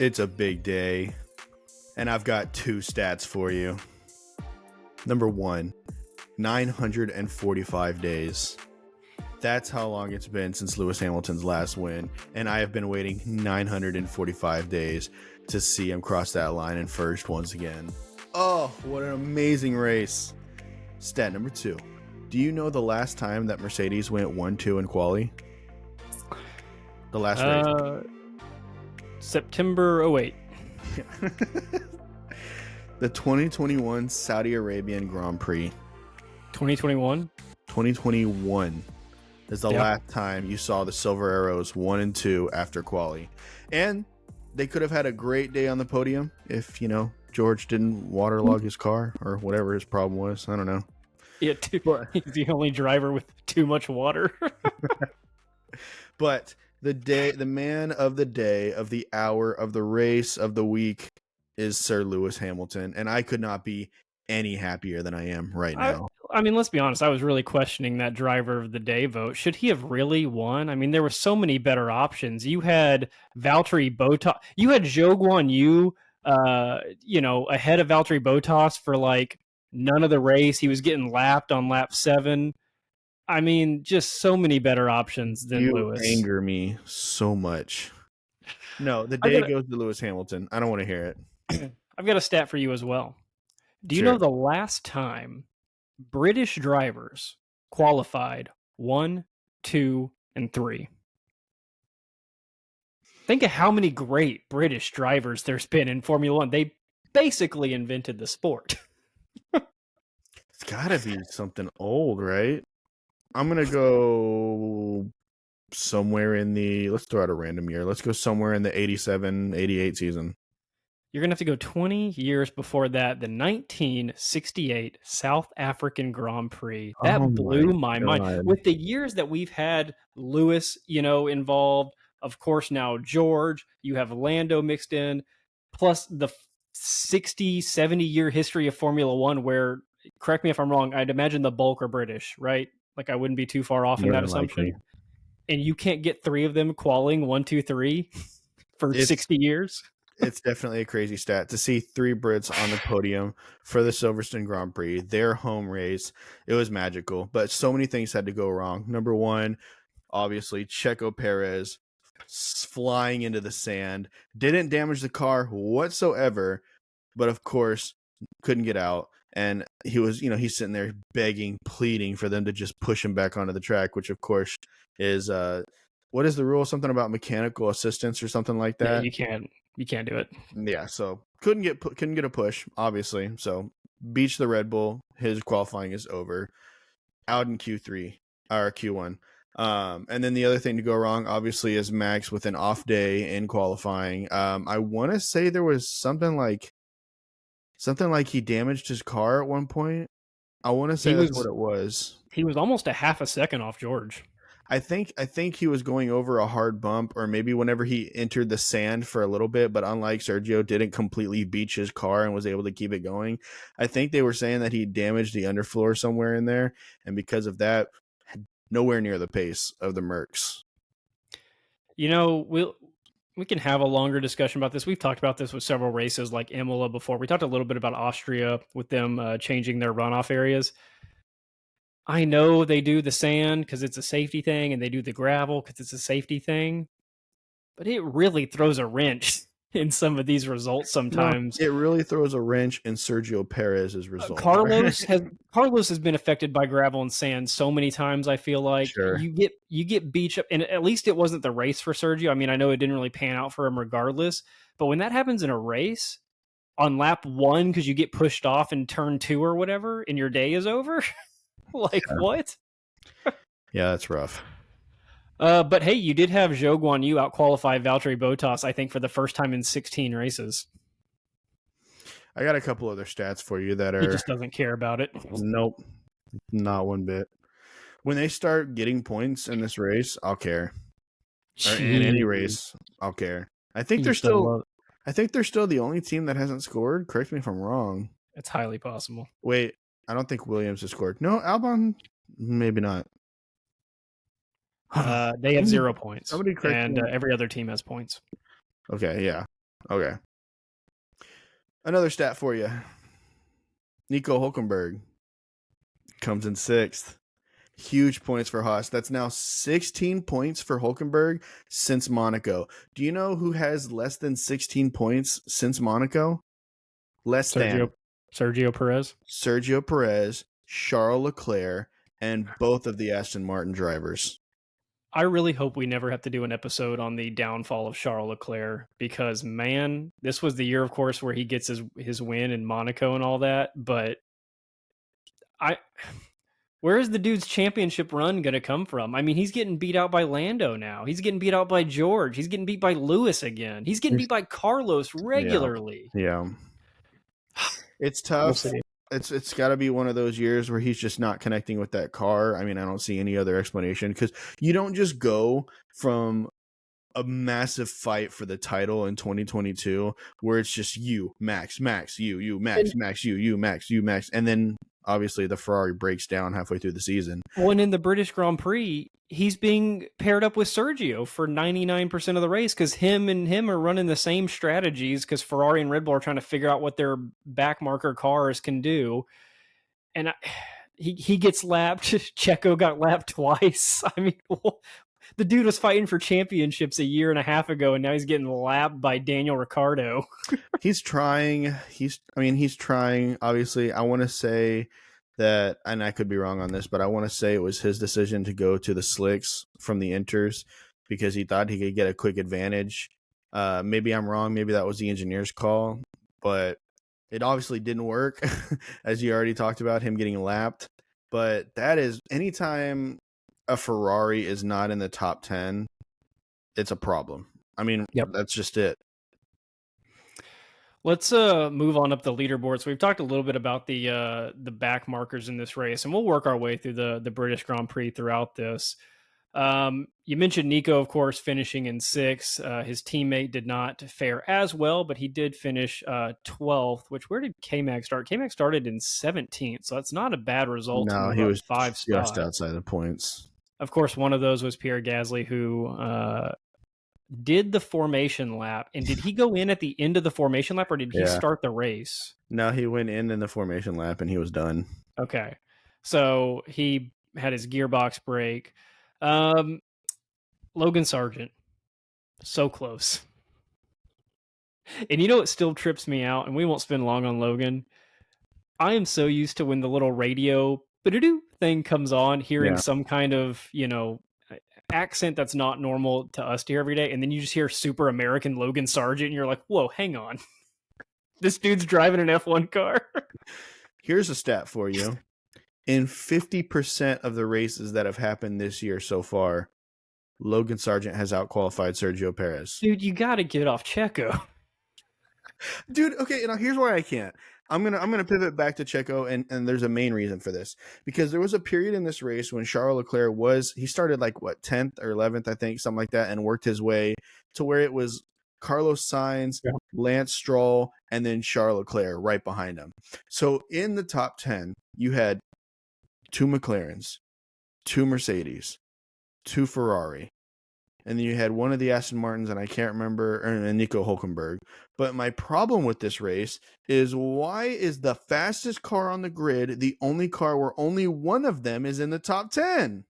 It's a big day, and I've got two stats for you. Number one, 945 days. That's how long it's been since Lewis Hamilton's last win, and I have been waiting 945 days to see him cross that line in first once again. Oh, what an amazing race. Stat number two. Do you know the last time that Mercedes went 1-2 in quali? The last race. September 08. The 2021 Saudi Arabian Grand Prix. 2021? 2021 is the last time you saw the Silver Arrows 1 and 2 after quali. And they could have had a great day on the podium if, George didn't waterlog his car or whatever his problem was. I don't know. Yeah, he's the only driver with too much water. But the man of the day, of the hour, of the race, of the week is Sir Lewis Hamilton. And I could not be any happier than I am right now. I mean, let's be honest. I was really questioning that driver of the day vote. Should he have really won? I mean, there were so many better options. You had Valtteri Bottas. You had Zhou Guan Yu, ahead of Valtteri Bottas for like none of the race. He was getting lapped on lap 7. I mean, just so many better options than Lewis. You anger me so much. No, the day goes to Lewis Hamilton. I don't want to hear it. I've got a stat for you as well. Do you know the last time British drivers qualified 1, 2, and 3? Think of how many great British drivers there's been in Formula One. They basically invented the sport. It's got to be something old, right? I'm going to go somewhere in let's throw out a random year. Let's go somewhere in the 87, 88 season. You're going to have to go 20 years before that, the 1968 South African Grand Prix. That blew my mind. With the years that we've had Lewis, involved, of course, now George, you have Lando mixed in, plus the 60, 70-year history of Formula One where, correct me if I'm wrong, I'd imagine the bulk are British, right? Like I wouldn't be too far off in that assumption. Likely. And you can't get 3 of them qualifying 1, 2, 3 for 60 years. It's definitely a crazy stat to see 3 Brits on the podium for the Silverstone Grand Prix, their home race. It was magical, but so many things had to go wrong. Number one, obviously, Checo Pérez flying into the sand, didn't damage the car whatsoever, but of course, couldn't get out. And he was, he's sitting there begging, pleading for them to just push him back onto the track, which of course is, what is the rule? Something about mechanical assistance or something like that. Yeah, you can't do it. Yeah, so couldn't get a push, obviously. So beach the Red Bull. His qualifying is over. Out in Q3 or Q1. And then the other thing to go wrong, obviously, is Max with an off day in qualifying. I want to say there was something like he damaged his car at one point. I want to say that's what it was. He was almost a half a second off George. I think he was going over a hard bump, or maybe whenever he entered the sand for a little bit, but unlike Sergio, didn't completely beach his car and was able to keep it going. I think they were saying that he damaged the underfloor somewhere in there, and because of that, nowhere near the pace of the Mercs. We can have a longer discussion about this. We've talked about this with several races like Imola before. We talked a little bit about Austria with them changing their runoff areas. I know they do the sand because it's a safety thing, and they do the gravel because it's a safety thing, but it really throws a wrench in some of these results sometimes. No, it really throws a wrench in Sergio Perez's result. Carlos has been affected by gravel and sand so many times. I feel like you get beach up, and at least it wasn't the race for Sergio. I mean, I know it didn't really pan out for him regardless, but when that happens in a race on lap 1 because you get pushed off in turn 2 or whatever, and your day is over. What? Yeah, that's rough. But hey, you did have Zhou Guan Yu out-qualify Valtteri Bottas, I think, for the first time in 16 races. I got a couple other stats for you that are... He just doesn't care about it. Nope. Not one bit. When they start getting points in this race, I'll care. Or in any race, I'll care. I think they're still the only team that hasn't scored. Correct me if I'm wrong. It's highly possible. Wait, I don't think Williams has scored. No, Albon, maybe not. They have 0 points. Somebody correct and me. Every other team has points. Okay, yeah. Okay. Another stat for you. Nico Hulkenberg comes in 6th. Huge points for Haas. That's now 16 points for Hulkenberg since Monaco. Do you know who has less than 16 points since Monaco? Sergio Perez. Sergio Perez, Charles Leclerc, and both of the Aston Martin drivers. I really hope we never have to do an episode on the downfall of Charles Leclerc because, man, this was the year, of course, where he gets his win in Monaco and all that. But where is the dude's championship run going to come from? I mean, he's getting beat out by Lando now. He's getting beat out by George. He's getting beat by Lewis again. He's getting beat by Carlos regularly. Yeah. It's tough. We'll It's got to be one of those years where he's just not connecting with that car. I mean, I don't see any other explanation because you don't just go from a massive fight for the title in 2022 where it's just you, Max, you, Max, you, Max. And then obviously the Ferrari breaks down halfway through the season. Well, and in the British Grand Prix, he's being paired up with Sergio for 99% of the race because him are running the same strategies because Ferrari and Red Bull are trying to figure out what their backmarker cars can do. And he gets lapped. Checo got lapped twice. I mean, the dude was fighting for championships a year and a half ago, and now he's getting lapped by Daniel Ricciardo. He's trying. He's trying. Obviously, I want to say that, and I could be wrong on this, but I want to say it was his decision to go to the slicks from the inters because he thought he could get a quick advantage. Maybe I'm wrong. Maybe that was the engineer's call, but it obviously didn't work, as you already talked about, him getting lapped. But that is, anytime a Ferrari is not in the top 10, it's a problem. I mean, That's just it. Let's move on up the leaderboard. So we've talked a little bit about the back markers in this race, and we'll work our way through the British Grand Prix throughout this. You mentioned Nico, of course, finishing in 6th. His teammate did not fare as well, but he did finish 12th, which where did K-Mag start? K-Mag started in 17th, so that's not a bad result. No, he was 5 spots. Just outside the points. Of course, one of those was Pierre Gasly, who did the formation lap. And did he go in at the end of the formation lap, or did he start the race? No, he went in the formation lap, and he was done. Okay. So he had his gearbox break. Logan Sargent, so close. And you know what still trips me out, and we won't spend long on Logan. I am so used to when the little radio thing comes on, hearing some kind of, accent that's not normal to us to hear every day, and then you just hear super American Logan Sargent, and you're like, whoa, hang on. This dude's driving an F1 car. Here's a stat for you. In 50% of the races that have happened this year so far, Logan Sargent has outqualified Sergio Perez. Dude, you got to get off Checo. Dude, okay, here's why I can't. I'm gonna pivot back to Checo, and there's a main reason for this. Because there was a period in this race when Charles Leclerc he started 10th or 11th, I think, something like that, and worked his way to where it was Carlos Sainz, Lance Stroll, and then Charles Leclerc right behind him. So in the top 10, you had 2 McLarens, 2 Mercedes, 2 Ferrari, and then you had one of the Aston Martins, and I can't remember, and Nico Hulkenberg. But my problem with this race is, why is the fastest car on the grid the only car where only one of them is in the top 10?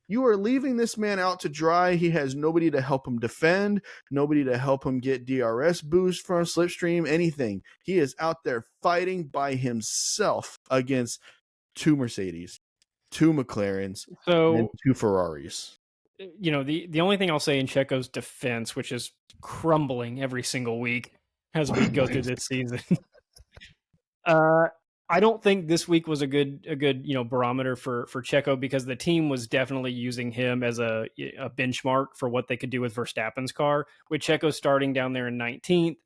You are leaving this man out to dry. He has nobody to help him defend, nobody to help him get DRS boost from Slipstream, anything. He is out there fighting by himself against 2 Mercedes, 2 McLarens, and 2 Ferraris. The only thing I'll say in Checo's defense, which is crumbling every single week as we go through this season, I don't think this week was a good barometer for Checo, because the team was definitely using him as a benchmark for what they could do with Verstappen's car. With Checo starting down there in 19th,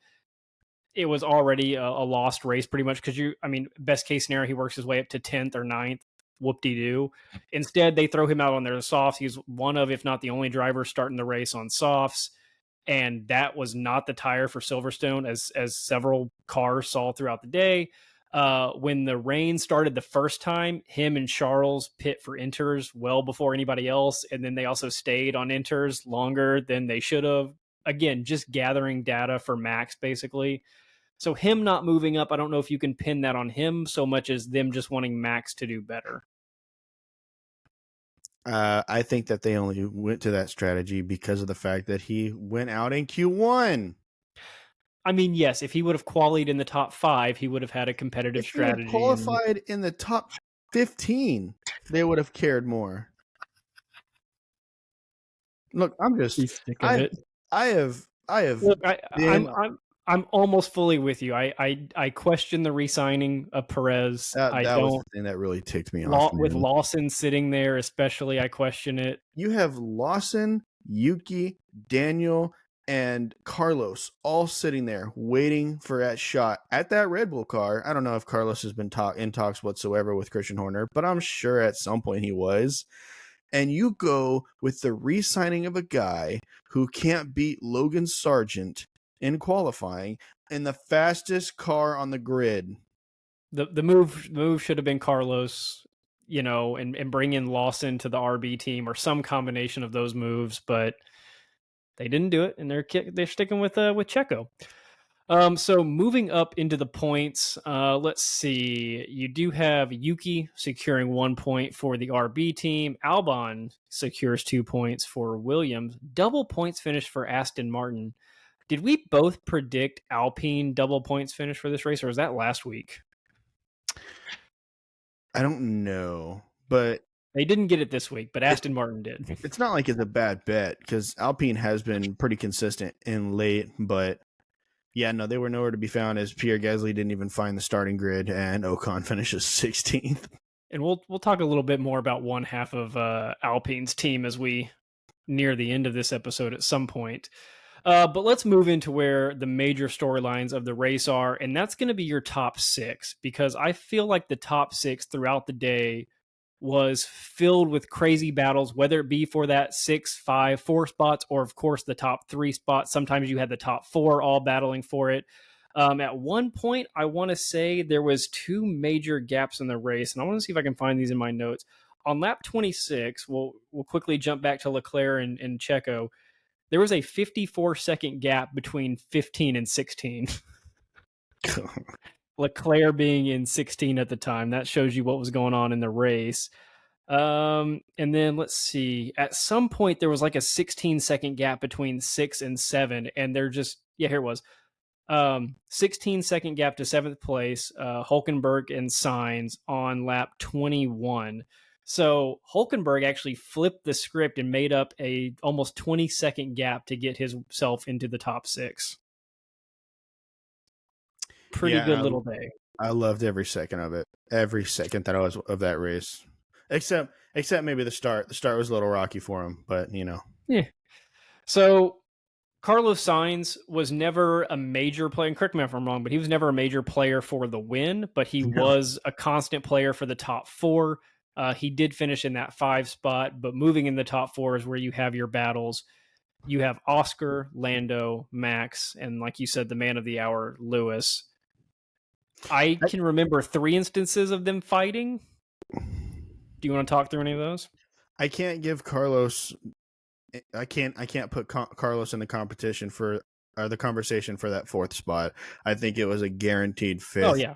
it was already a lost race pretty much, because best case scenario, he works his way up to 10th or 9th. Whoop-de-doo. Instead, they throw him out on their softs. He's one of, if not the only driver starting the race on softs, and that was not the tire for Silverstone, as several cars saw throughout the day. When the rain started the first time, him and Charles pit for inters well before anybody else, and then they also stayed on inters longer than they should have. again, just gathering data for Max, basically. So him not moving up, I don't know if you can pin that on him so much as them just wanting Max to do better. I think that they only went to that strategy because of the fact that he went out in Q1. I mean, yes, if he would have qualified in the top 5, he would have had a competitive strategy. If he had qualified in the top 15, they would have cared more. Look, I'm just sick of it. I have Look, I'm almost fully with you. I question the re-signing of Perez. That was the thing that really ticked me off. With Lawson sitting there, especially, I question it. You have Lawson, Yuki, Daniel, and Carlos all sitting there waiting for that shot at that Red Bull car. I don't know if Carlos has been in talks whatsoever with Christian Horner, but I'm sure at some point he was. And you go with the re-signing of a guy who can't beat Logan Sargent in qualifying in the fastest car on the grid. The move should have been Carlos, and bring in Lawson to the RB team or some combination of those moves, but they didn't do it, and they're sticking with Checo. So moving up into the points, let's see. You do have Yuki securing 1 point for the RB team. Albon secures 2 points for Williams. Double points finish for Aston Martin. Did we both predict Alpine double points finish for this race, or was that last week? I don't know, but they didn't get it this week, but Aston Martin did. It's not like it's a bad bet because Alpine has been pretty consistent in late, but yeah, no, they were nowhere to be found as Pierre Gasly didn't even find the starting grid and Ocon finishes 16th. And we'll talk a little bit more about one half of Alpine's team as we near the end of this episode at some point. But let's move into where the major storylines of the race are, and that's going to be your top 6, because I feel like the top 6 throughout the day was filled with crazy battles, whether it be for that 6, 5, 4 spots, or of course the top 3 spots. Sometimes you had the top 4 all battling for it. At one point, I want to say there was 2 major gaps in the race, and I want to see if I can find these in my notes. On lap 26, we'll quickly jump back to Leclerc and Checo. There was a 54-second gap between 15 and 16. Leclerc being in 16 at the time. That shows you what was going on in the race. And then let's see. At some point, there was like a 16-second gap between 6 and 7. And they're just, here it was. 16-second gap to 7th place. Hulkenberg and Sainz on lap 21. So Hulkenberg actually flipped the script and made up a almost 20-second gap to get himself into the top 6. Pretty good little day. I loved every second of it. Every second that I was of that race. Except maybe the start. The start was a little rocky for him, but Yeah. So Carlos Sainz was never a major player, and correct me if I'm wrong, but he was never a major player for the win, but he was a constant player for the top 4. He did finish in that 5 spot, but moving in the top 4 is where you have your battles. You have Oscar, Lando, Max, and like you said, the man of the hour, Lewis. I can remember 3 instances of them fighting. Do you want to talk through any of those? I can't give Carlos. I can't put Carlos in the competition for the conversation for that 4th spot. I think it was a guaranteed 5th. Oh yeah.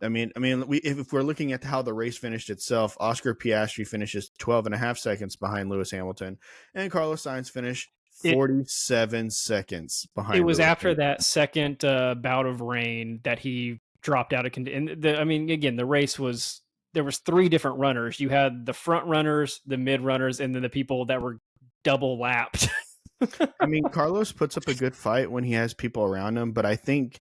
I mean, if we're looking at how the race finished itself, Oscar Piastri finishes 12.5 seconds behind Lewis Hamilton, and Carlos Sainz finished 47 seconds behind. It was Lewis after Hamilton. That second bout of rain that he dropped out of contention. The race was, there was 3 different runners. You had the front runners, the mid runners, and then the people that were double lapped. I mean, Carlos puts up a good fight when he has people around him, but I think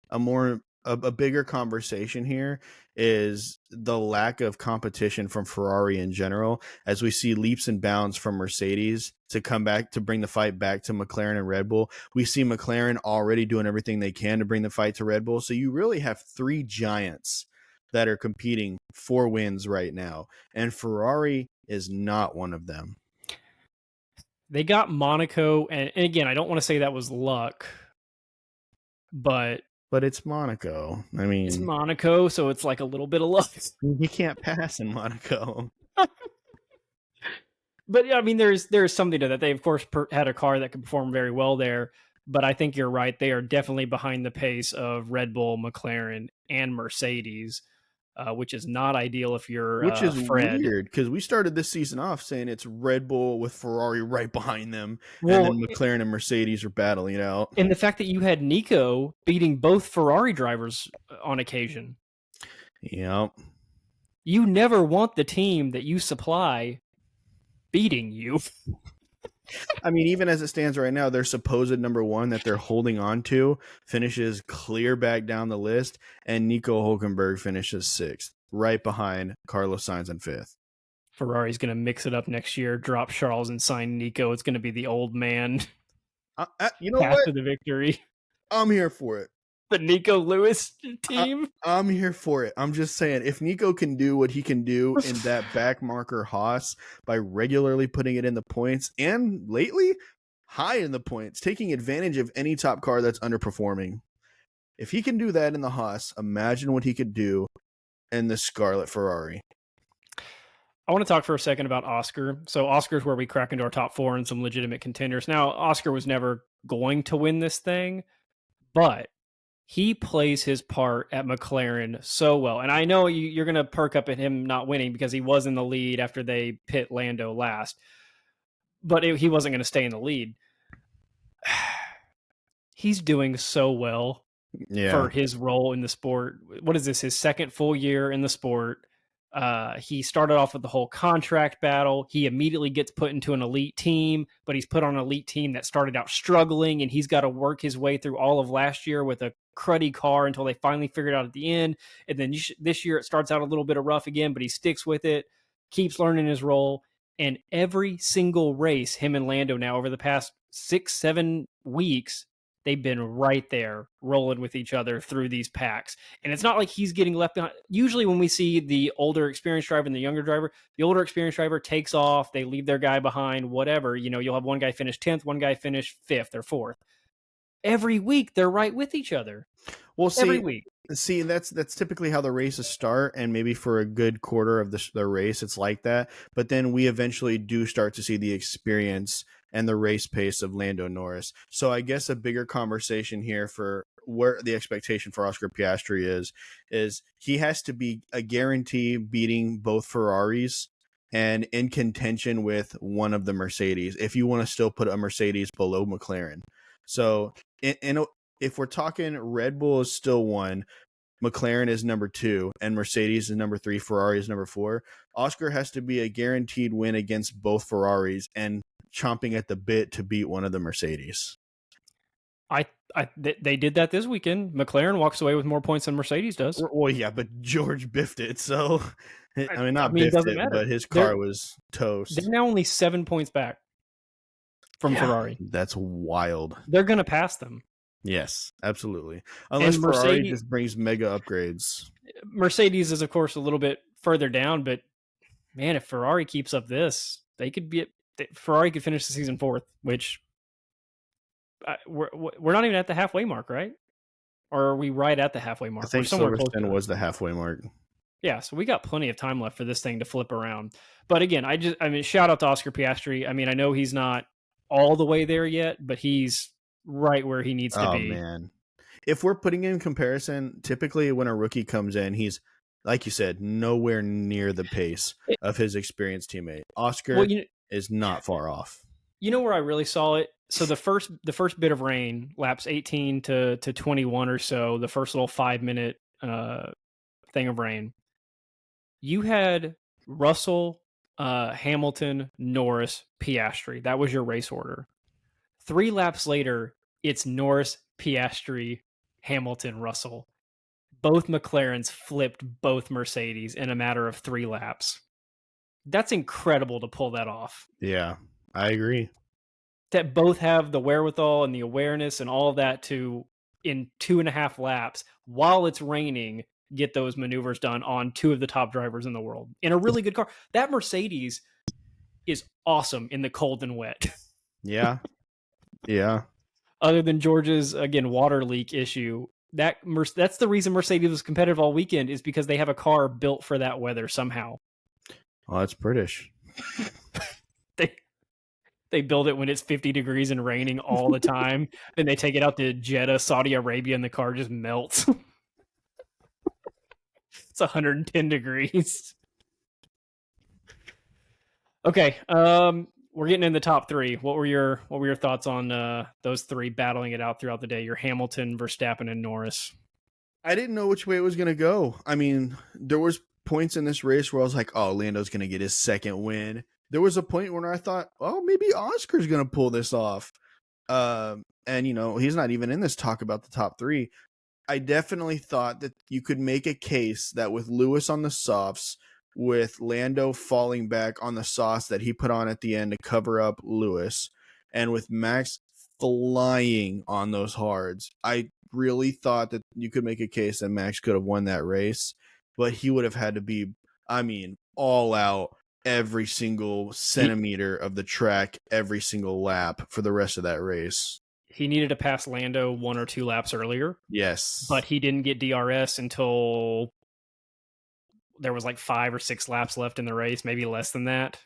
a bigger conversation here is the lack of competition from Ferrari in general, as we see leaps and bounds from Mercedes to come back to bring the fight back to McLaren and Red Bull. We see McLaren already doing everything they can to bring the fight to Red Bull. So you really have 3 giants that are competing for wins right now, and Ferrari is not one of them. They got Monaco, and again, I don't want to say that was luck, but it's Monaco. I mean, it's Monaco, so it's like a little bit of luck. You can't pass in Monaco. But yeah, I mean, there's something to that. They of course had a car that could perform very well there, but I think you're right. They are definitely behind the pace of Red Bull, McLaren, and Mercedes, which is not ideal if you're Which is Fred. weird because we started this season off saying it's Red Bull with Ferrari right behind them, and Well, then McLaren and Mercedes are battling it out. and the fact that you had Nico beating both Ferrari drivers on occasion. Yep. You never want the team that you supply beating you. I mean, even as it stands right now, their supposed number one that they're holding on to finishes clear back down the list, and Nico Hulkenberg finishes 6th, right behind Carlos Sainz in 5th. Ferrari's going to mix it up next year, drop Charles and sign Nico. It's going to be the old man You know path what? to the victory. I'm here for it. The Nico Lewis team? I'm here for it. I'm just saying, if Nico can do what he can do in that back marker Haas by regularly putting it in the points and lately high in the points, taking advantage of any top car that's underperforming. If he can do that in the Haas, imagine what he could do in the Scarlet Ferrari. I want to talk for a second about Oscar. So Oscar's where we crack into our top 4 and some legitimate contenders. Now, Oscar was never going to win this thing, but he plays his part at McLaren so well. And I know you're going to perk up at him not winning because he was in the lead after they pit Lando last, but he wasn't going to stay in the lead. He's doing so well for his role in the sport. What is this? His second full year in the sport. He started off with the whole contract battle. He immediately gets put into an elite team, but he's put on an elite team that started out struggling, and he's got to work his way through all of last year with a cruddy car until they finally figured out at the end. And then this year it starts out a little bit of rough again, but he sticks with it, keeps learning his role. And every single race, him and Lando now over the past 6-7 weeks, they've been right there rolling with each other through these packs. And it's not like he's getting left behind. Usually when we see the older experienced driver and the younger driver, the older experienced driver takes off, they leave their guy behind, whatever. You'll have one guy finish 10th, one guy finish 5th or 4th. Every week they're right with each other. Well, every week. See, that's typically how the races start, and maybe for a good quarter of the race, it's like that. But then we eventually do start to see the experience and the race pace of Lando Norris. So I guess a bigger conversation here for where the expectation for Oscar Piastri is he has to be a guarantee beating both Ferraris and in contention with one of the Mercedes if you want to still put a Mercedes below McLaren. So if we're talking Red Bull is still 1, McLaren is number 2, and Mercedes is number 3, Ferrari is number 4, Oscar has to be a guaranteed win against both Ferraris and chomping at the bit to beat one of the Mercedes. They did that this weekend. McLaren walks away with more points than Mercedes does. Well, yeah, but George biffed it, so biffed it, but his car was toast. They're now only 7 points back from Ferrari. That's wild. They're going to pass them. Yes, absolutely. Unless Ferrari just brings mega upgrades. Mercedes is, of course, a little bit further down, but man, if Ferrari keeps up this, Ferrari could finish the season 4th, which we're not even at the halfway mark, right? Or are we right at the halfway mark? I think Silverstone was the halfway mark. Yeah, so we got plenty of time left for this thing to flip around. But again, shout out to Oscar Piastri. I mean, I know he's not all the way there yet, but he's right where he needs to be. Oh, man. If we're putting in comparison, typically when a rookie comes in, he's, like you said, nowhere near the pace of his experienced teammate. Oscar is not far off. You know where I really saw it? So the first bit of rain, laps 18 to 21 or so, the first little 5-minute thing of rain, you had Russell, Hamilton, Norris, Piastri. That was your race order. 3 laps later, it's Norris, Piastri, Hamilton, Russell. Both McLarens flipped both Mercedes in a matter of 3 laps. That's incredible to pull that off. Yeah, I agree. That both have the wherewithal and the awareness and all of that to, in 2.5 laps, while it's raining, get those maneuvers done on 2 of the top drivers in the world in a really good car. That Mercedes is awesome in the cold and wet. Yeah. Yeah. Other than George's, again, water leak issue, that's the reason Mercedes was competitive all weekend, is because they have a car built for that weather somehow. Oh, that's British. They build it when it's 50 degrees and raining all the time. Then they take it out to Jeddah, Saudi Arabia, and the car just melts. It's 110 degrees. Okay, we're getting in the top three. What were your thoughts on those three battling it out throughout the day? Your Hamilton, Verstappen, and Norris. I didn't know which way it was going to go. I mean, there was points in this race where I was like, oh, Lando's going to get his second win. There was a point when I thought, oh, maybe Oscar's going to pull this off. And, you know, he's not even in this talk about the top three. I definitely thought that you could make a case that with Lewis on the softs, with Lando falling back on the sauce that he put on at the end to cover up Lewis, and with Max flying on those hards, I really thought that you could make a case that Max could have won that race, but he would have had to be, I mean, all out every single centimeter of the track, every single lap for the rest of that race. He needed to pass Lando 1 or 2 laps earlier. Yes. But he didn't get DRS until there was like 5 or 6 laps left in the race, maybe less than that.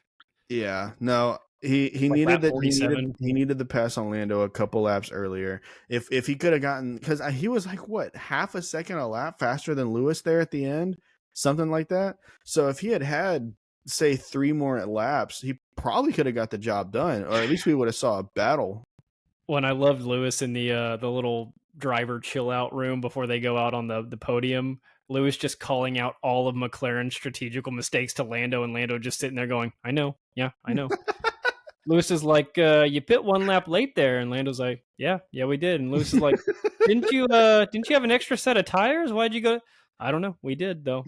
Yeah. No, he needed that. He needed the pass on Lando a couple laps earlier. If he could have gotten, because he was like what, half a second a lap faster than Lewis there at the end, something like that. So if he had say 3 more laps, he probably could have got the job done, or at least we would have saw a battle. When I loved Lewis in the little driver chill out room before they go out on the podium, Lewis just calling out all of McLaren's strategical mistakes to Lando, and Lando just sitting there going, I know. Yeah, I know. Lewis is like, you pit 1 lap late there. And Lando's like, yeah, we did. And Lewis is like, didn't you have an extra set of tires? Why'd you go? I don't know. We did, though.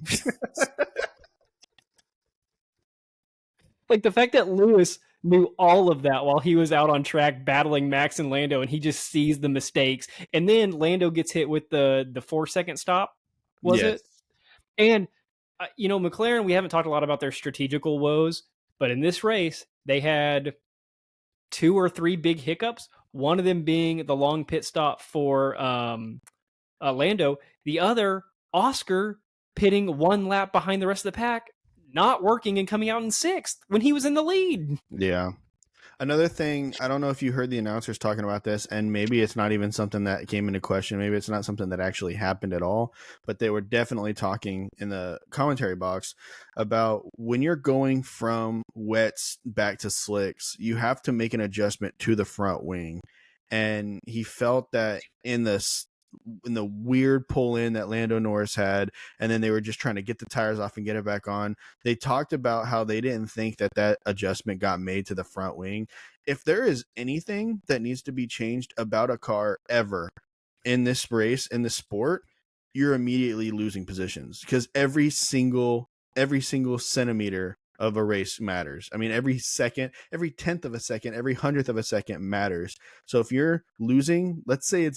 Like the fact that Lewis knew all of that while he was out on track battling Max and Lando, and he just sees the mistakes. And then Lando gets hit with the 4-second stop, was it? And, you know, McLaren, we haven't talked a lot about their strategical woes, but in this race, they had 2 or 3 big hiccups, one of them being the long pit stop for Lando, the other, Oscar, pitting 1 lap behind the rest of the pack, not working and coming out in 6th when he was in the lead. Yeah. Another thing, I don't know if you heard the announcers talking about this, and maybe it's not even something that came into question. Maybe it's not something that actually happened at all, but they were definitely talking in the commentary box about when you're going from wets back to slicks, you have to make an adjustment to the front wing. And he felt that in the weird pull in that Lando Norris had, and then they were just trying to get the tires off and get it back on. They talked about how they didn't think that adjustment got made to the front wing. If there is anything that needs to be changed about a car ever in this race, in the sport, you're immediately losing positions, because every single centimeter of a race matters. I mean, every second, every 10th of a second, every 100th of a second matters. So if you're losing, let's say you're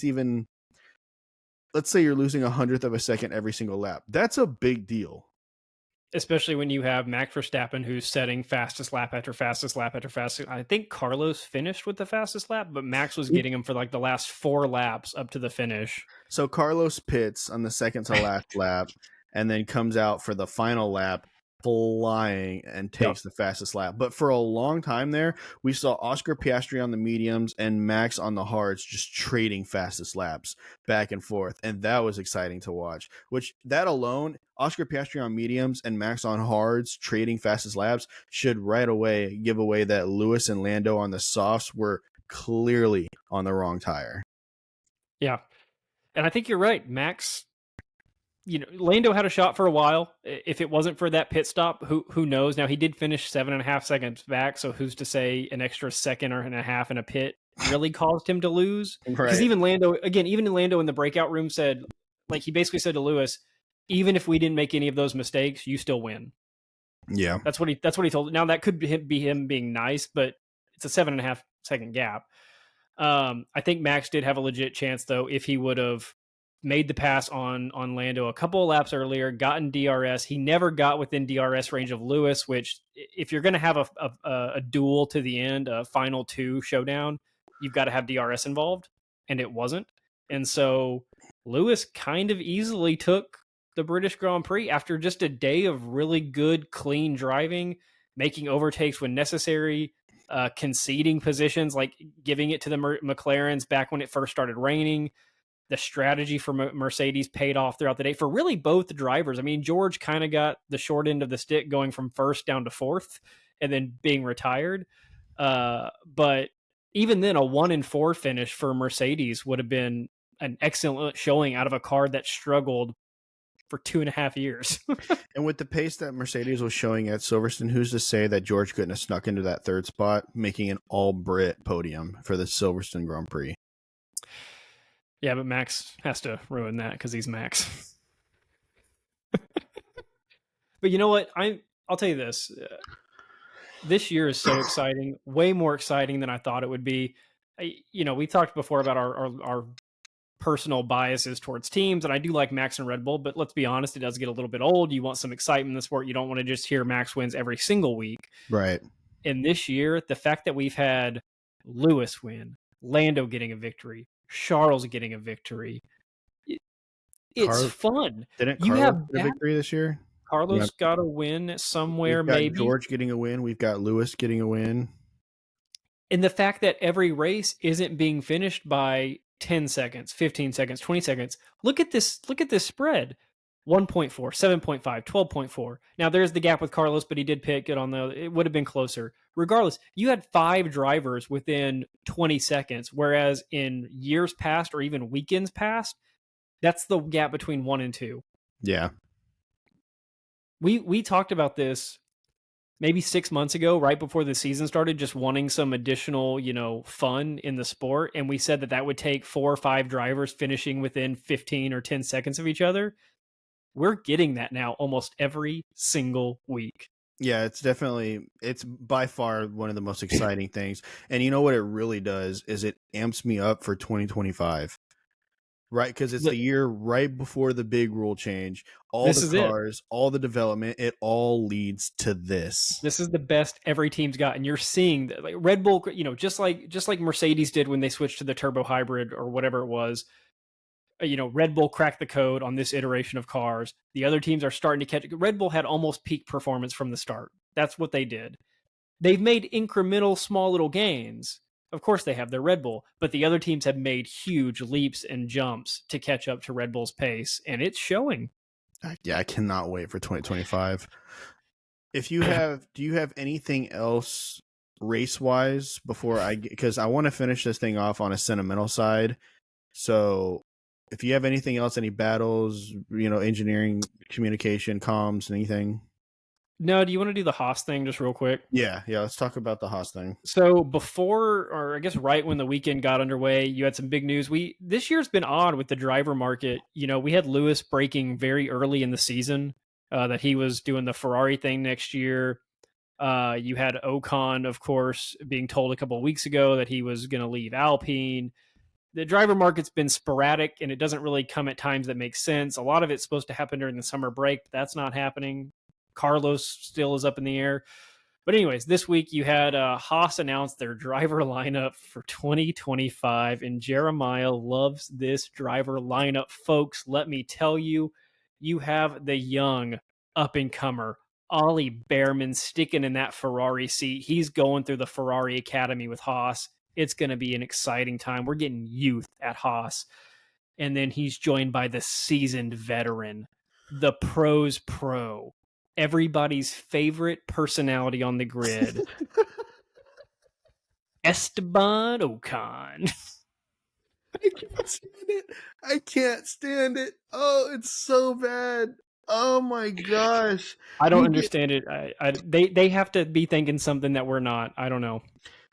losing 100th of a second every single lap, that's a big deal. Especially when you have Max Verstappen, who's setting fastest lap after fastest lap after fastest. I think Carlos finished with the fastest lap, but Max was getting him for like the last 4 laps up to the finish. So Carlos pits on the second to last lap and then comes out for the final lap flying and takes the fastest lap. But for a long time there, we saw Oscar Piastri on the mediums and Max on the hards just trading fastest laps back and forth, and that was exciting to watch. Which, that alone, Oscar Piastri on mediums and Max on hards trading fastest laps, should right away give away that Lewis and Lando on the softs were clearly on the wrong tire. Yeah, and I think you're right. Max, you know, Lando had a shot for a while. If it wasn't for that pit stop, who knows? Now, he did finish 7.5 seconds back, so who's to say an extra second or and a half in a pit really caused him to lose? Because Right. even Lando in the breakout room said, like, he basically said to Lewis, even if we didn't make any of those mistakes, you still win. Yeah. That's what he told. Now, that could be him being nice, but it's a 7.5 second gap. I think Max did have a legit chance, though, if he would have made the pass on Lando a couple of laps earlier, gotten DRS. He never got within DRS range of Lewis, which, if you're going to have a duel to the end, a final 2 showdown, you've got to have DRS involved, and it wasn't. And so Lewis kind of easily took the British Grand Prix after just a day of really good, clean driving, making overtakes when necessary, conceding positions, like giving it to the McLarens back when it first started raining. The strategy for Mercedes paid off throughout the day for really both drivers. I mean, George kind of got the short end of the stick going from first down to fourth and then being retired. But even then, a 1-4 finish for Mercedes would have been an excellent showing out of a car that struggled for 2.5 years. And with the pace that Mercedes was showing at Silverstone, who's to say that George couldn't have snuck into that third spot, making an all-Brit podium for the Silverstone Grand Prix? Yeah, but Max has to ruin that because he's Max. But you know what? I'll tell you this. This year is so exciting, way more exciting than I thought it would be. We talked before about our personal biases towards teams, and I do like Max and Red Bull, but let's be honest, it does get a little bit old. You want some excitement in the sport. You don't want to just hear Max wins every single week. Right. And this year, the fact that we've had Lewis win, Lando getting a victory, Charles getting a victory, it's fun. Didn't Carlos get a victory this year? Carlos got a win somewhere, We've got maybe. George getting a win. We've got Lewis getting a win. And the fact that every race isn't being finished by 10 seconds, 15 seconds, 20 seconds. Look at this spread. 1.4, 7.5, 12.4. Now there's the gap with Carlos, but he did pick it on it would have been closer. Regardless, you had 5 drivers within 20 seconds, whereas in years past or even weekends past, that's the gap between 1 and 2. Yeah. We talked about this maybe 6 months ago, right before the season started, just wanting some additional, fun in the sport. And we said that would take 4 or 5 drivers finishing within 15 or 10 seconds of each other. We're getting that now almost every single week. Yeah, it's by far one of the most exciting things. And you know what it really does is it amps me up for 2025. Right, because it's the year right before the big rule change. All the cars, all the development, it all leads to this. This is the best every team's got, and you're seeing that, like Red Bull, just like Mercedes did when they switched to the turbo hybrid or whatever it was. Red Bull cracked the code on this iteration of cars. The other teams are starting to catch. Red Bull had almost peak performance from the start. That's what they did. They've made incremental, small little gains. Of course they have their Red Bull, but the other teams have made huge leaps and jumps to catch up to Red Bull's pace, and it's showing. Yeah, I cannot wait for 2025. Do you have anything else race-wise because I want to finish this thing off on a sentimental side. So if you have anything else, any battles, engineering, communication, comms, anything? No, do you want to do the Haas thing just real quick? Yeah, let's talk about the Haas thing. So before, or I guess right when the weekend got underway, you had some big news. This year's been odd with the driver market. We had Lewis breaking very early in the season that he was doing the Ferrari thing next year. You had Ocon, of course, being told a couple of weeks ago that he was going to leave Alpine. The driver market's been sporadic, and it doesn't really come at times that make sense. A lot of it's supposed to happen during the summer break, but that's not happening. Carlos still is up in the air. But anyways, this week you had Haas announce their driver lineup for 2025, and Jeremiah loves this driver lineup. Folks, let me tell you, you have the young up-and-comer, Ollie Behrman, sticking in that Ferrari seat. He's going through the Ferrari Academy with Haas. It's going to be an exciting time. We're getting youth at Haas. And then he's joined by the seasoned veteran, the pro's pro, everybody's favorite personality on the grid, Esteban Ocon. I can't stand it. Oh, it's so bad. Oh my gosh. I don't understand it. They have to be thinking something that we're not. I don't know.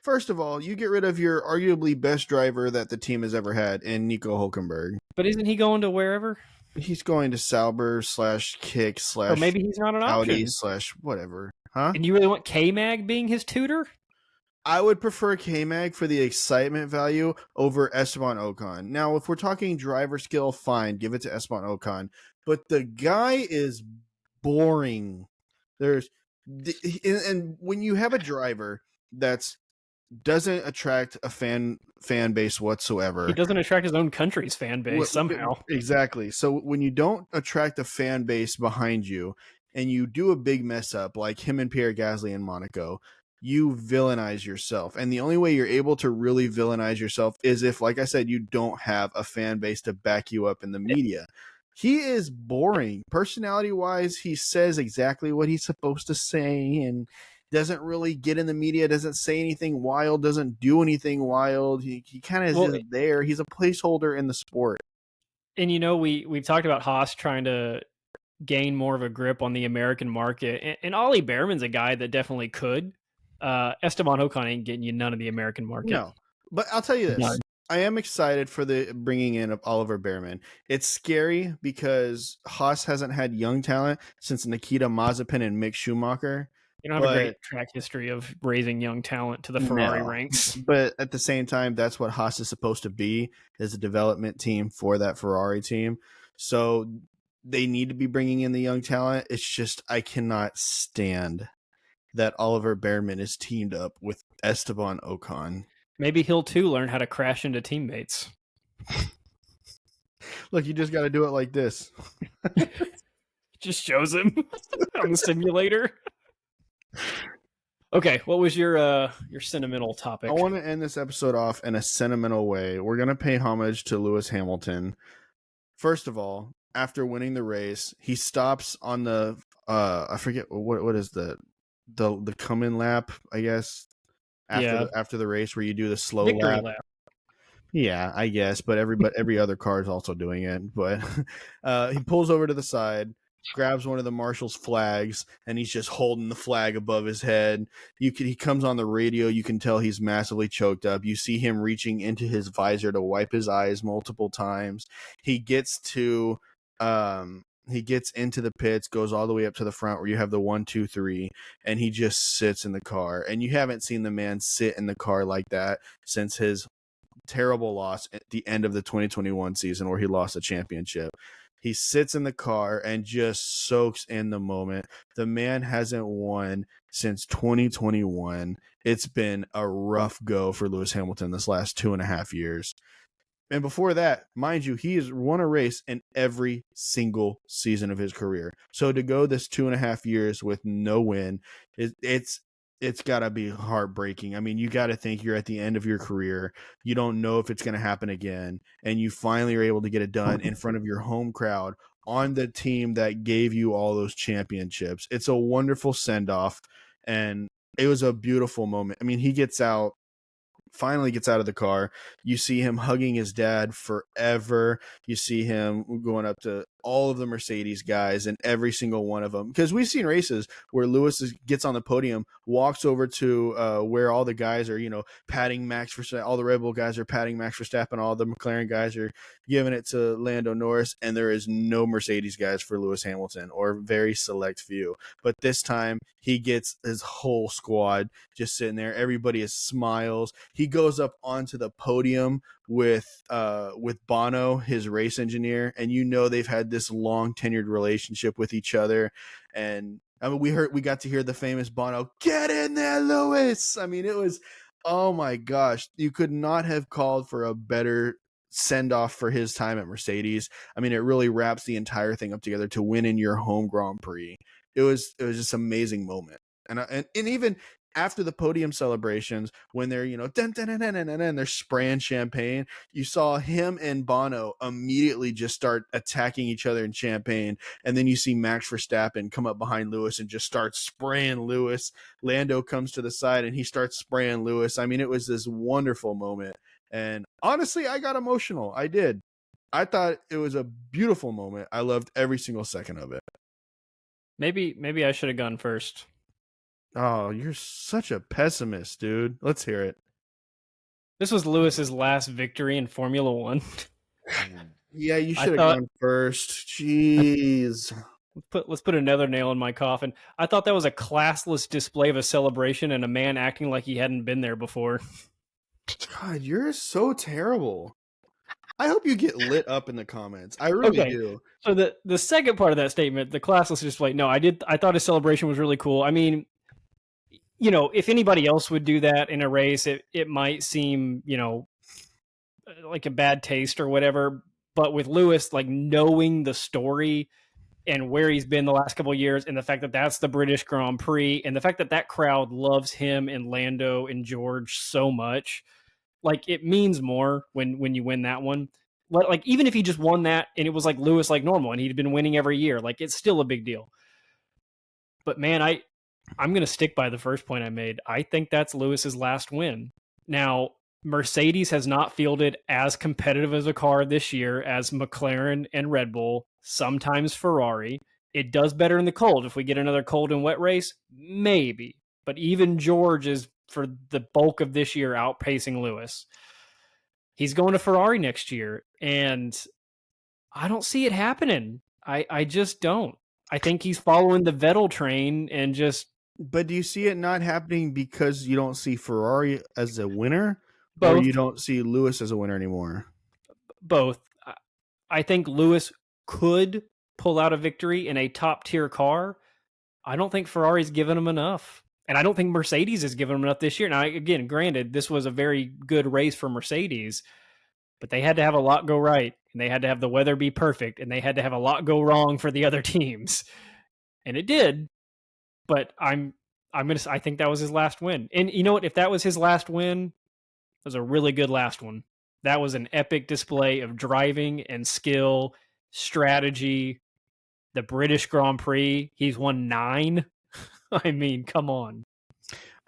First of all, you get rid of your arguably best driver that the team has ever had in Nico Hulkenberg. But isn't he going to wherever? He's going to Sauber /Kick / or maybe he's not an Audi option. / whatever. Huh? And you really want K-Mag being his tutor? I would prefer K-Mag for the excitement value over Esteban Ocon. Now, if we're talking driver skill, fine, give it to Esteban Ocon. But the guy is boring. And when you have a driver that's doesn't attract a fan base whatsoever. He doesn't attract his own country's fan base somehow. Exactly. So when you don't attract a fan base behind you and you do a big mess up like him and Pierre Gasly in Monaco, you villainize yourself. And the only way you're able to really villainize yourself is if, like I said, you don't have a fan base to back you up in the media. He is boring. Personality-wise, he says exactly what he's supposed to say and doesn't really get in the media, doesn't say anything wild, doesn't do anything wild. He kind of is just there. He's a placeholder in the sport. And, we've talked about Haas trying to gain more of a grip on the American market. And Ollie Behrman's a guy that definitely could. Esteban Ocon ain't getting you none of the American market. No, but I'll tell you this. No. I am excited for the bringing in of Oliver Behrman. It's scary because Haas hasn't had young talent since Nikita Mazepin and Mick Schumacher. You don't have a great track history of raising young talent to the Ferrari ranks. But at the same time, that's what Haas is supposed to be, is a development team for that Ferrari team. So they need to be bringing in the young talent. It's just I cannot stand that Oliver Behrman is teamed up with Esteban Ocon. Maybe he'll too learn how to crash into teammates. Look, you just got to do it like this. Just shows him on the simulator. Okay, what was your sentimental topic? I want to end this episode off in a sentimental way. We're going to pay homage to Lewis Hamilton. First of all, after winning the race, he stops on the I forget what is the come-in lap, I guess, after the race where you do the slow lap. Yeah, I guess, but every other car is also doing it. But he pulls over to the side, grabs one of the marshal's flags, and he's just holding the flag above his head. He comes on the radio. You can tell he's massively choked up. You see him reaching into his visor to wipe his eyes multiple times. He gets into the pits, goes all the way up to the front where you have the 1, 2, 3, and he just sits in the car. And you haven't seen the man sit in the car like that since his terrible loss at the end of the 2021 season where he lost the championship. He sits in the car and just soaks in the moment. The man hasn't won since 2021. It's been a rough go for Lewis Hamilton this last 2.5 years. And before that, mind you, he has won a race in every single season of his career. So to go this 2.5 years with no win, it's got to be heartbreaking. I mean, you got to think you're at the end of your career. You don't know if it's going to happen again. And you finally are able to get it done in front of your home crowd on the team that gave you all those championships. It's a wonderful send-off, and it was a beautiful moment. I mean, he finally gets out of the car. You see him hugging his dad forever. You see him going up to all of the Mercedes guys and every single one of them. Because we've seen races where Lewis gets on the podium, walks over to where all the guys are, patting Max Verstappen. All the Red Bull guys are patting Max Verstappen. All the McLaren guys are giving it to Lando Norris. And there is no Mercedes guys for Lewis Hamilton, or very select few. But this time he gets his whole squad just sitting there. Everybody is smiles. He goes up onto the podium with Bono, his race engineer, and they've had this long tenured relationship with each other. And I mean, we got to hear the famous Bono, "Get in there, Lewis." I mean, it was, oh my gosh, you could not have called for a better send off for his time at Mercedes. I mean, it really wraps the entire thing up together to win in your home Grand Prix. It was just an amazing moment. And even after the podium celebrations, when they're, dun, dun, dun, dun, dun, dun, they're spraying champagne, you saw him and Bono immediately just start attacking each other in champagne. And then you see Max Verstappen come up behind Lewis and just start spraying Lewis. Lando comes to the side and he starts spraying Lewis. I mean, it was this wonderful moment. And honestly, I got emotional. I did. I thought it was a beautiful moment. I loved every single second of it. Maybe I should have gone first. Oh, you're such a pessimist, dude. Let's hear it. This was Lewis's last victory in Formula One. Yeah, you should have gone first. Jeez. Let's put another nail in my coffin. I thought that was a classless display of a celebration and a man acting like he hadn't been there before. God, you're so terrible. I hope you get lit up in the comments. I really do. So the second part of that statement, the classless display, no, I thought his celebration was really cool. I mean, if anybody else would do that in a race, it might seem, like a bad taste or whatever. But with Lewis, like, knowing the story, and where he's been the last couple of years, and the fact that that's the British Grand Prix, and the fact that that crowd loves him and Lando and George so much, like it means more when you win that one. Like even if he just won that and it was like Lewis like normal and he'd been winning every year, like it's still a big deal. But man, I'm going to stick by the first point I made. I think that's Lewis's last win. Now, Mercedes has not fielded as competitive as a car this year as McLaren and Red Bull, sometimes Ferrari. It does better in the cold. If we get another cold and wet race, maybe. But even George is, for the bulk of this year, outpacing Lewis. He's going to Ferrari next year, and I don't see it happening. I just don't. I think he's following the Vettel train and just... But do you see it not happening because you don't see Ferrari as a winner? Both. Or you don't see Lewis as a winner anymore? Both. I think Lewis could pull out a victory in a top-tier car. I don't think Ferrari's given him enough. And I don't think Mercedes has given him enough this year. Now, again, granted, this was a very good race for Mercedes, but they had to have a lot go right, and they had to have the weather be perfect, and they had to have a lot go wrong for the other teams. And it did. But I think that was his last win. And you know what? If that was his last win, it was a really good last one. That was an epic display of driving and skill, strategy. The British Grand Prix, he's won 9. I mean, come on.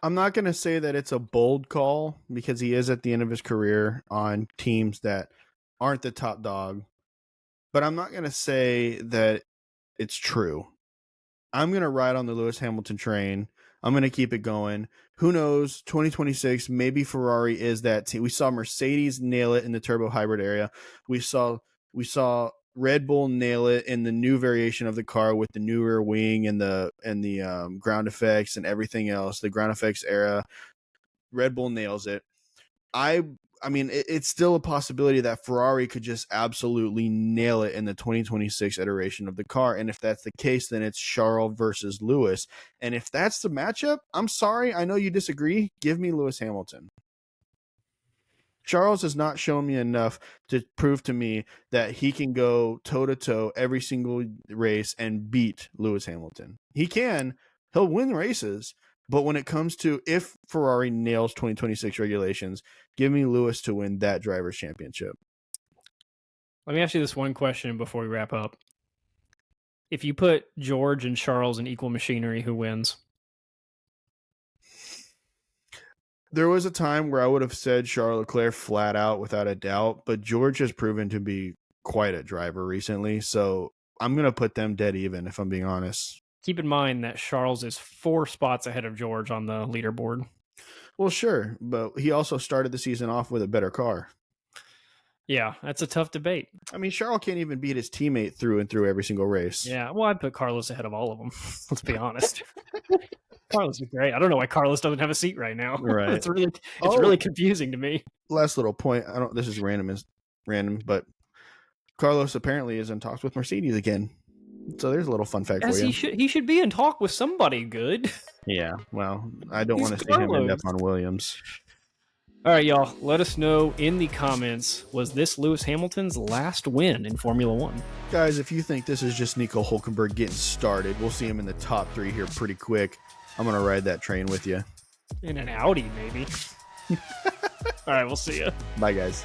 I'm not going to say that it's a bold call because he is at the end of his career on teams that aren't the top dog. But I'm not going to say that it's true. I'm going to ride on the Lewis Hamilton train. I'm going to keep it going. Who knows? 2026, maybe Ferrari is that team. We saw Mercedes nail it in the turbo hybrid area. We saw Red Bull nail it in the new variation of the car with the new rear wing and the ground effects and everything else. The ground effects era, Red Bull nails it. I mean, it's still a possibility that Ferrari could just absolutely nail it in the 2026 iteration of the car. And if that's the case, then it's Charles versus Lewis. And if that's the matchup, I'm sorry, I know you disagree. Give me Lewis Hamilton. Charles has not shown me enough to prove to me that he can go toe-to-toe every single race and beat Lewis Hamilton. He can. He'll win races. But when it comes to if Ferrari nails 2026 regulations, give me Lewis to win that driver's championship. Let me ask you this one question before we wrap up. If you put George and Charles in equal machinery, who wins? There was a time where I would have said Charles Leclerc flat out without a doubt, but George has proven to be quite a driver recently, so I'm going to put them dead even, if I'm being honest. Keep in mind that Charles is 4 spots ahead of George on the leaderboard. Well, sure, but he also started the season off with a better car. Yeah, that's a tough debate. I mean, Charles can't even beat his teammate through and through every single race. Yeah, well, I'd put Carlos ahead of all of them. Let's be honest. Carlos is great. I don't know why Carlos doesn't have a seat right now. Right. It's really confusing to me. Last little point. This is random, but Carlos apparently is in talks with Mercedes again. So there's a little fun fact for you. He should be in talk with somebody good. Yeah, well, I don't want to see him end up on Williams. All right, y'all. Let us know in the comments, was this Lewis Hamilton's last win in Formula One? Guys, if you think this is just Nico Hulkenberg getting started, we'll see him in the top 3 here pretty quick. I'm going to ride that train with you. In an Audi, maybe. All right, we'll see you. Bye, guys.